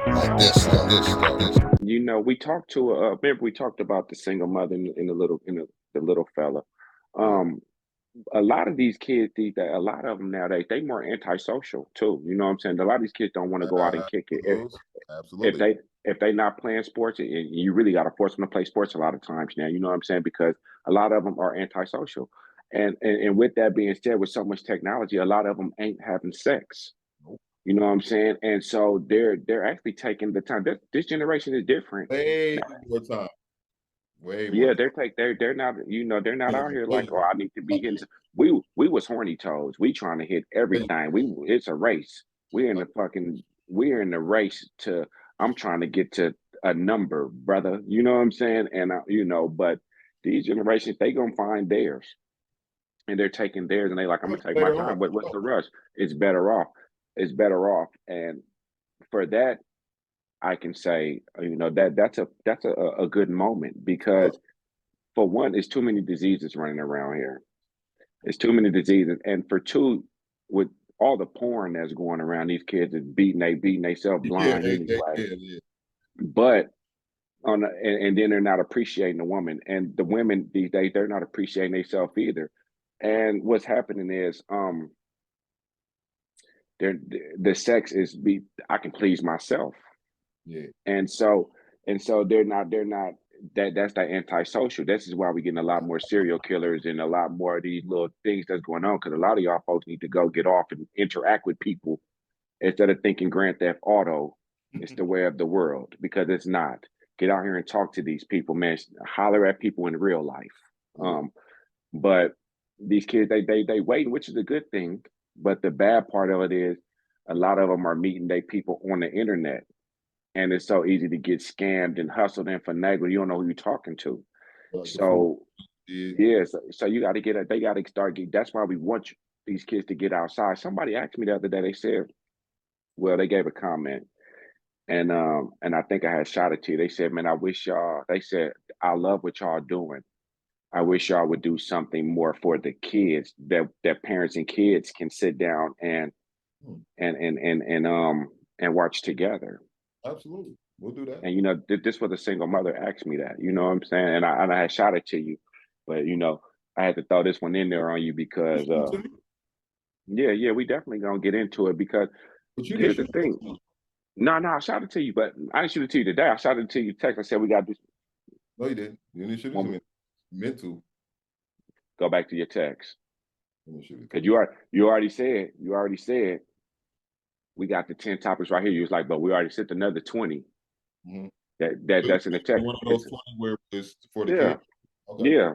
Like this. You know, we talked to remember we talked about the single mother in the little the little fella. Yeah. Um, a lot of these kids, a lot of them nowadays, they more antisocial too. You know what I'm saying? A lot of these kids don't want to go out and kick it. Absolutely. If Absolutely. they not playing sports, and you really got to force them to play sports a lot of times now. You know what I'm saying? Because a lot of them are antisocial, and with that being said, with so much technology, a lot of them ain't having sex. Nope. You know what I'm saying? And so they're actually taking the time. This generation is different. Way more time. Way more Yeah, time. they're not, you know, they're not out here like, oh, Pleasure. I need to be hitting. We was horny toads. We trying to hit everything. It's a race. We're in the race to. I'm trying to get to a number, brother. You know what I'm saying? And you know, but these generations, they gonna find theirs, and they're taking theirs, and they like, I'm gonna take my Later on. time. But what's the rush? It's better off. It's better off, and for that, I can say, you know, that's a good moment Uh, because for one, it's too many diseases running around here. It's too many diseases, and for two, with all the porn that's going around, these kids is beating themselves yeah, blind anyway. yeah. But and then they're not appreciating the woman, and the women these days they're not appreciating themselves either. And what's happening is they're the sex is be I can please myself, Yeah. and so they're not that's that antisocial. This is why we're getting a lot more serial killers and a lot more of these little things that's going on, because a lot of y'all folks need to go get off and interact with people instead of thinking Grand Theft Auto is the way of the world, because it's not. Get out here and talk to these people, man. Holler at people in real life. Yeah. um but these kids, they waiting, which is a good thing, but the bad part of it is a lot of them are meeting their people on the internet, and it's so easy to get scammed and hustled and finagled. You don't know who you're talking to. Like the food. So Yeah. yeah, so you got to get it. They got to start getting. That's why we want these kids to get outside. Somebody asked me the other day. They said, well, they gave a comment, and I think I had shot it to you. They said, man, I wish y'all. They said, I love what y'all doing. I wish y'all would do something more for the kids, that parents and kids can sit down Hmm. and watch together. Absolutely. We'll do that. And you know, this was a single mother asked me that. You know what I'm saying? And I had shot it to you, but you know, I had to throw this one in there on you You because send it to me. yeah, we definitely gonna get into it, because But you didn't here's the shoot it thing. to me. No, I shot it to you, but I didn't shoot it to you today. I shot it to you text. I said we gotta do No, you didn't. You didn't shoot it to one. me. You meant to. Go back to your text, Let me shoot it to because you. you already said we got the 10 topics right here. You was like, but we already sent another 20. Mm-hmm. That's in the text. One of those It's 20 where it's for the yeah, kids. Okay. yeah.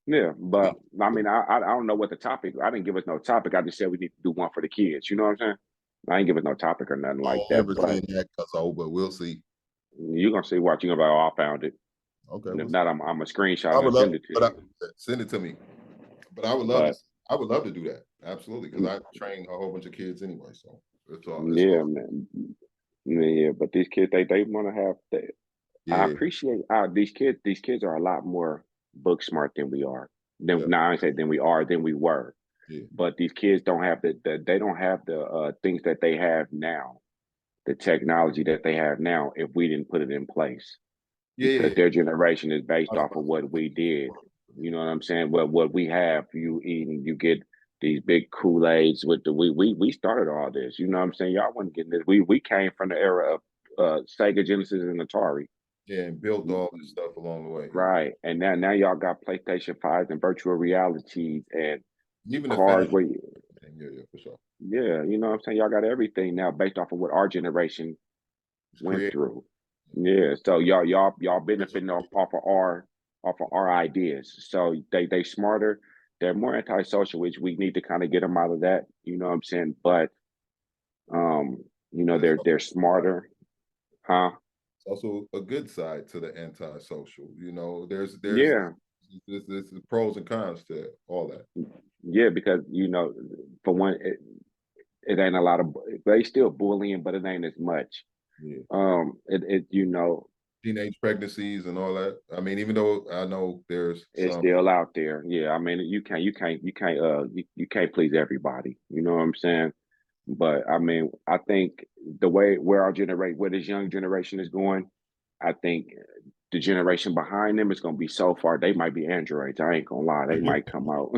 Yeah, but I mean, I don't know what the topic. I didn't give us no topic. I just said we need to do one for the kids. You know what I'm saying? I ain't give us no topic or nothing like All that. over But saying that because but we'll see. you're gonna see what you're gonna be like, oh, I found it. Okay, And if we'll not, see. I'm a screenshot I it would and love, send it to but you. send it to me. But I would love to. But I would love to do that. Absolutely, because I train a whole bunch of kids anyway. So it's all. It's all. yeah, man. Yeah, but these kids, they want to have that. I Yeah. appreciate these kids. These kids are a lot more book smart than we are. Than Yeah. now I say than we were. Yeah. But these kids don't have they don't have the things that they have now, the technology that they have now, if we didn't put it in place, because Yeah. their generation is based off of what we 100%. did. You know what I'm saying? Well, what we have, you eating, you get these big Kool-Aids with the we started all this. You know what I'm saying? Y'all wasn't getting this. We came from the era of Sega Genesis and Atari. Yeah, and built all this stuff along the way. Right. And now y'all got PlayStation 5s and virtual realities and Even the cars family. where Yeah, for sure. yeah, you know what I'm saying? Y'all got everything now based off of what our generation It's went creative. through. Yeah. So y'all benefiting off of our ideas. So they smarter, they're more antisocial, which we need to kind of get them out of that. You know what I'm saying? But um, you know, There's they're smarter, huh? also a good side to the antisocial. You know, Yeah. there's the pros and cons to all that. Yeah, because you know, for one, it ain't a lot of they still bullying, but it ain't as much. Yeah. It you know, teenage pregnancies and all that. I mean, even though I know there's It's some. still out there. Yeah, I mean, you can't please everybody. You know what I'm saying? But I mean, I think the way where this young generation is going, I think the generation behind them is going to be so far. They might be androids. I ain't gonna lie, they might come out.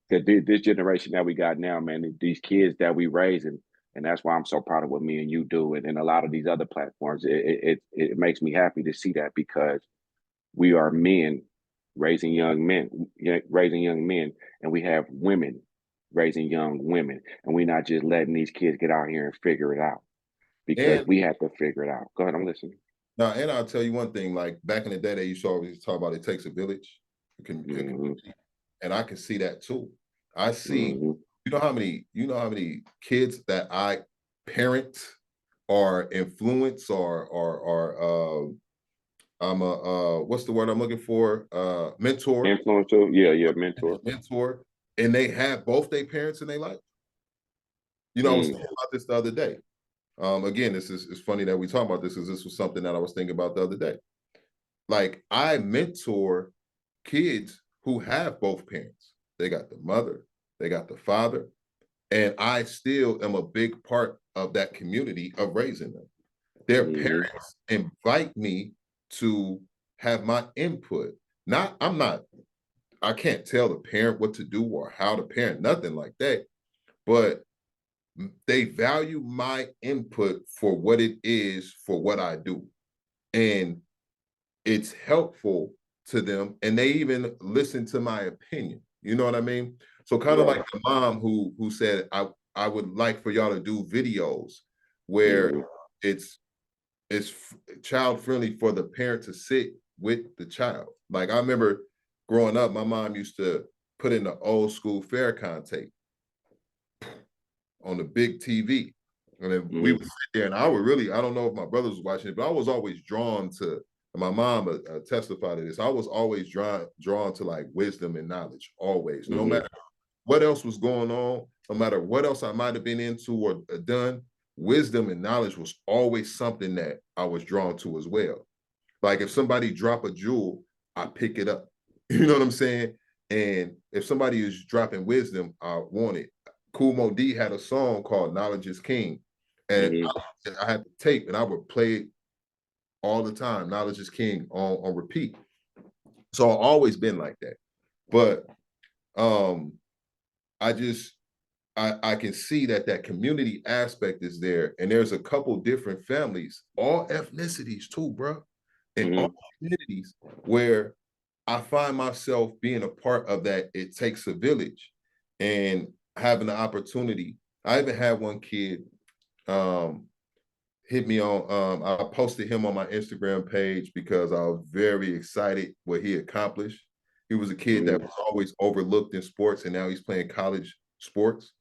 This generation that we got now, man, these kids that we raising, and that's why I'm so proud of what me and you do, and a lot of these other platforms. It makes me happy to see that because we are men raising young men, and we have women raising young women, and we're not just letting these kids get out here and figure it out because And we have to figure it out. Go ahead, I'm listening. now, and I'll tell you one thing, like back in the day, they used to always talk about it takes a village, a Mm-hmm. community, and I can see that too. I see, Mm-hmm. you know how many kids that I parent or influence or I'm a what's the word I'm looking for? Mentor, Influencer, yeah, mentor. mentor, and they have both their parents in their life. You know, I was Mm. thinking about this the other day. Again, this is it's funny that we talk about this because this was something that I was thinking about the other day. Like I mentor kids who have both parents. They got the mother, they got the father, and I still am a big part of that community of raising them. Their Mm-hmm. parents invite me to have my input. Not, I'm not, I can't tell the parent what to do or how to parent, nothing like that. But they value my input for what it is for what I do. And it's helpful to them and they even listen to my opinion. You know what I mean? So kind of Right. like the mom who said I would like for y'all to do videos where Mm-hmm. it's it's child friendly for the parent to sit with the child. Like I remember growing up, my mom used to put in the old school Farrakhan tape on the big TV. And then we Mm-hmm. would sit there, and I would really, I don't know if my brothers was watching it, but I was always drawn to, and my mom testified to this, I was always drawn to like wisdom and knowledge, always, no Mm-hmm. matter what else was going on, no matter what else I might have been into or done, wisdom and knowledge was always something that I was drawn to as well. Like if somebody drop a jewel, I pick it up. You know what I'm saying? And if somebody is dropping wisdom, I want it. Cool Mo D had a song called "Knowledge Is King," and Mm-hmm. I had the tape, and I would play it all the time. "Knowledge Is King" on repeat. So I've always been like that. But um, I just I can see that that community aspect is there, and there's a couple different families, all ethnicities too, bro, and all Mm-hmm. communities where I find myself being a part of that. It takes a village, and having the opportunity. I even had one kid um, hit me on. I posted him on my Instagram page because I was very excited what he accomplished. He was a kid that Mm-hmm. was always overlooked in sports, and now he's playing college sports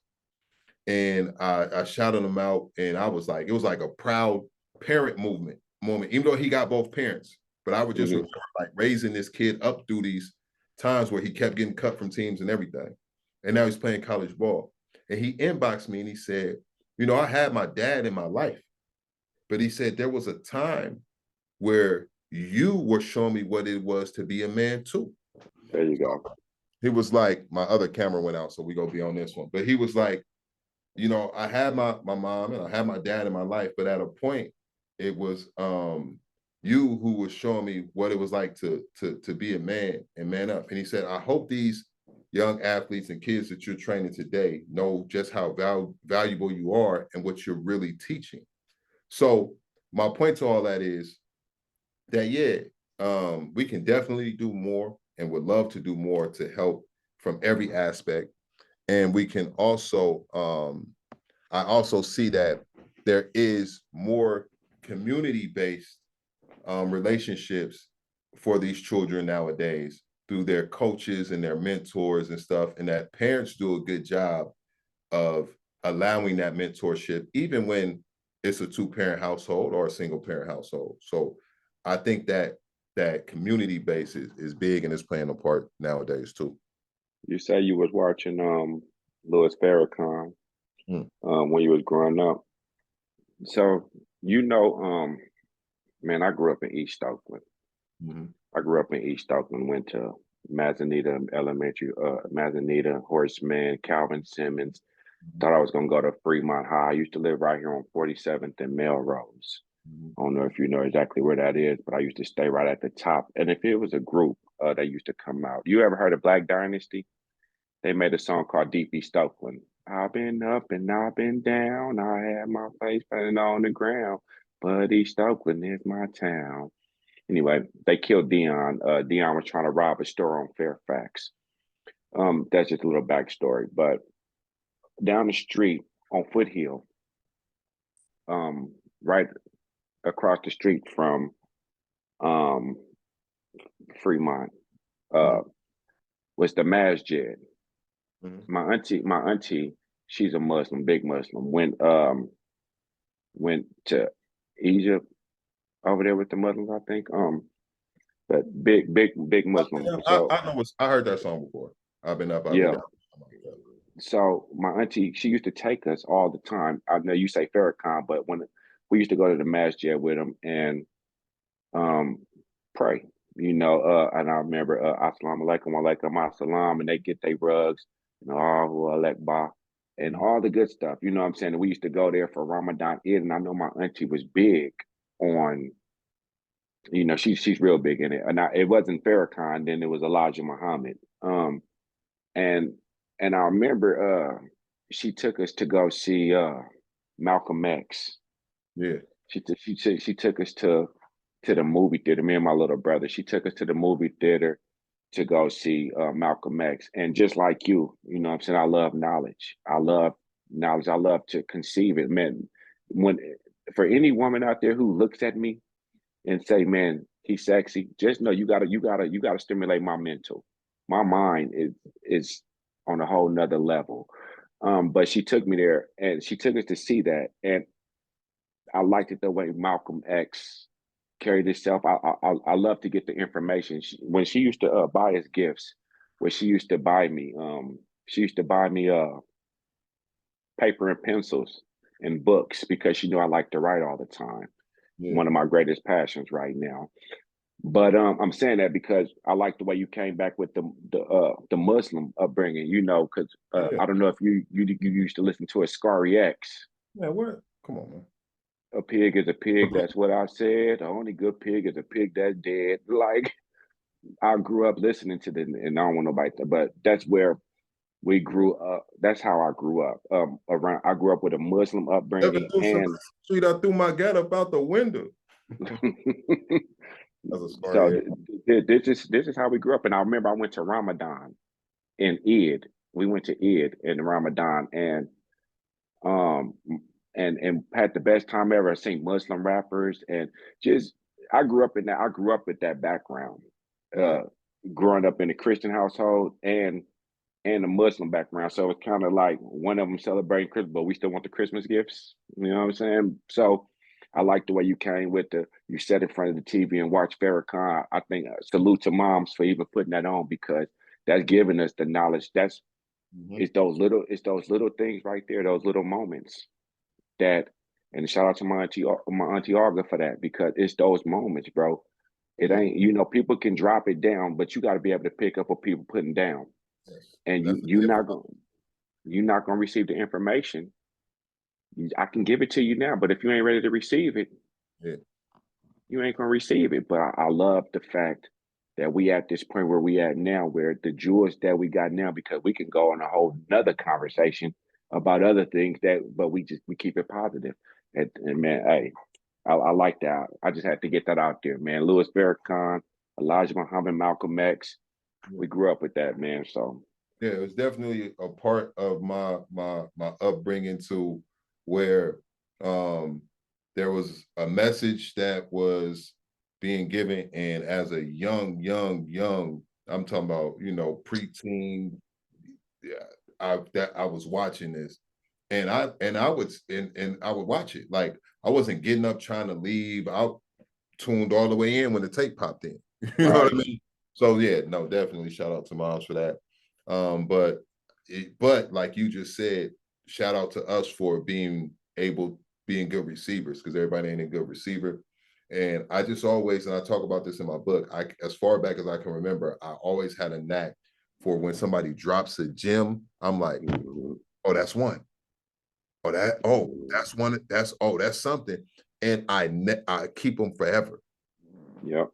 and I shouted him out, and I was like, it was like a proud parent moment, even though he got both parents. But I would just Mm-hmm. remember like raising this kid up through these times where he kept getting cut from teams and everything, and now he's playing college ball. And he inboxed me and he said, you know, I had my dad in my life, but he said there was a time where you were showing me what it was to be a man too. There you So go. he was like, my other camera went out, so we gonna be on this one. But he was like, you know, I had my mom and I had my dad in my life, but at a point, it was you who was showing me what it was like to be a man and man up. And he said, I hope these young athletes and kids that you're training today know just how valuable you are and what you're really teaching. So my point to all that is that yeah, we can definitely do more and would love to do more to help from every aspect. And we can also I also see that there is more community-based relationships for these children nowadays through their coaches and their mentors and stuff, and that parents do a good job of allowing that mentorship, even when it's a two-parent household or a single-parent household. So I think that that community base is big and is playing a part nowadays too. You say you was watching Louis Farrakhan Mm. when you was growing up. So you know Man, I grew up in East Oakland. Mhm. I grew up in East Oakland, went to Mazanita Elementary, Mazanita, Horseman, Calvin Simmons. Mhm. Thought I was gonna go to Fremont High. I used to live right here on 47th and Melrose. Mhm. I don't know if you know exactly where that is, but I used to stay right at the top. And if it was a group that used to come out, you ever heard of Black Dynasty? They made a song called Deep East Oakland. I've been up and I've been down. I had my face planted on the ground, but East Oakland is my town. Anyway, they killed Dion. Dion was trying to rob a store on Fairfax. That's just a little backstory. But down the street on Foothill, right across the street from um, Fremont, Mhm. uh, was the masjid. Mhm. My auntie, she's a Muslim, big Muslim. Went to Egypt over there with the Muslims, I think. But big Muslim. Yeah, So I know I heard that song before. I've been up, I've been yeah. down. So my auntie, she used to take us all the time. I know you say Farrakhan, but when we used to go to the masjid with him and um pray, and I remember Assalamu alaikum, wa alaikum assalam, and they get their rugs, Allahu Akbar, and Mhm. all the good stuff. You know what I'm saying? And we used to go there for Ramadan Eid, and I know my auntie was big on, she's real big in it. And it wasn't Farrakhan, then it was Elijah Muhammad. And and I remember she took us to go see Malcolm X. Yeah. She took us to the movie theater. Me and my little brother. She took us to the movie theater to go see Malcolm X. And just like you know what I'm saying, I love knowledge. I love knowledge. I love to conceive it. Man, when for any woman out there who looks at me and say, "Man, he's sexy," just know you gotta stimulate my mental. My mind is on a whole nother level. But she took me there and she took us to see that, and I liked it the way Malcolm X carried himself. I love to get the information. When she used to buy us gifts, where she used to buy me paper and pencils and books because she knew I like to write all the time. Yeah. One of my greatest passions right now. But I'm saying that because I like the way you came back with the Muslim upbringing, because Yeah. I don't know if you used to listen to a Scary X. Man, what? Come on, man. A pig is a pig. That's what I said. The only good pig is a pig that's dead. Like I grew up listening to the, and I don't want nobody to, but that's where we grew up. That's how I grew up. I grew up with a Muslim Never upbringing, threw some and street. I threw my get up out the window. That's a so story. this is how we grew up. And I remember I went to Ramadan in Eid. We went to Eid in Ramadan, um and had the best time ever. I seen Muslim rappers and just I grew up with that background. Yeah. Uh Growing up in a Christian household and a Muslim background. So it's kind of like one of them celebrating Christmas, but we still want the Christmas gifts. You know what I'm saying? So I like the way you came with you sat in front of the TV and watched Farrakhan. I think salute to moms for even putting that on because that's giving us the knowledge. Mhm. It's those little things right there, those little moments that, and shout out to my auntie Olga for that because it's those moments, bro. It Yeah. ain't, people can drop it down, but you got to be able to pick up what people putting down, Yes. and That's you're not gonna receive the information. I can give it to you now, but if you ain't ready to receive it, yeah. you ain't gonna receive it. But I love the fact that we at this point where we at now, where the jewels that we got now, because we can go on a whole nother conversation about other things but we keep it positive. And man, hey, I like that. I just had to get that out there, man. Louis Farrakhan, Elijah Muhammad, Malcolm X. Yeah. We grew up with that, man. So Yeah, it was definitely a part of my upbringing to where um there was a message that was being given, and as a young, I'm talking about, preteen, yeah, I was watching this, and I would watch it. Like I wasn't getting up trying to leave. I tuned all the way in when the tape popped in. You know what I right. mean? So yeah, no, definitely shout out to moms for that. But like you just said, shout out to us for being good receivers because everybody ain't a good receiver. And I just always, and I talk about this in my book, as far back as I can remember, I always had a knack for when somebody drops a gem, I'm like, Mm-hmm. oh, that's one. Oh, that's one. That's something. And I keep them forever. Yep.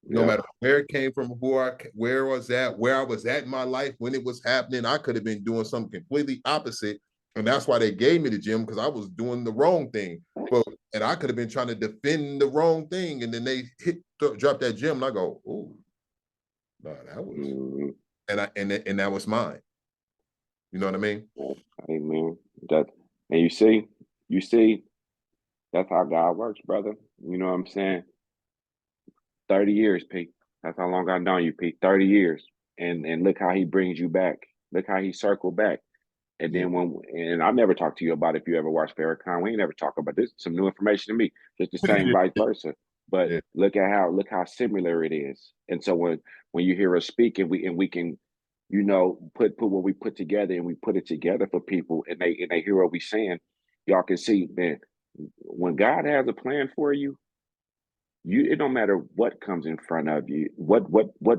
No Yep. matter where it came from, where I was at in my life when it was happening, I could have been doing something completely opposite. And that's why they gave me the gym, because I was doing the wrong thing. But and I could have been trying to defend the wrong thing. And then they drop that gym, and I go, oh, no, that was, Mm-hmm. and that was mine. You know what I mean? Amen. That, and you see, that's how God works, brother. You know what I'm saying? 30 years, Pete. That's how long I've known you, Pete. 30 years. And look how he brings you back. Look how he circled back. And Yeah. then and I never talked to you about if you ever watched Farrakhan. We ain't never talk about this. Some new information to me. Just the same, vice versa. But Yeah. look how similar it is. And so when you hear us speak and we can, put what we put together and we put it together for people and they hear what we saying, y'all can see, man, when God has a plan for you, it don't matter what comes in front of you, what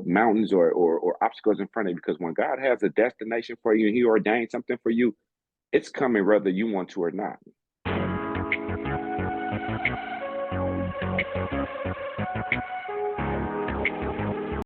mountains or obstacles in front of you, because when God has a destination for you and he ordained something for you, it's coming whether you want to or not.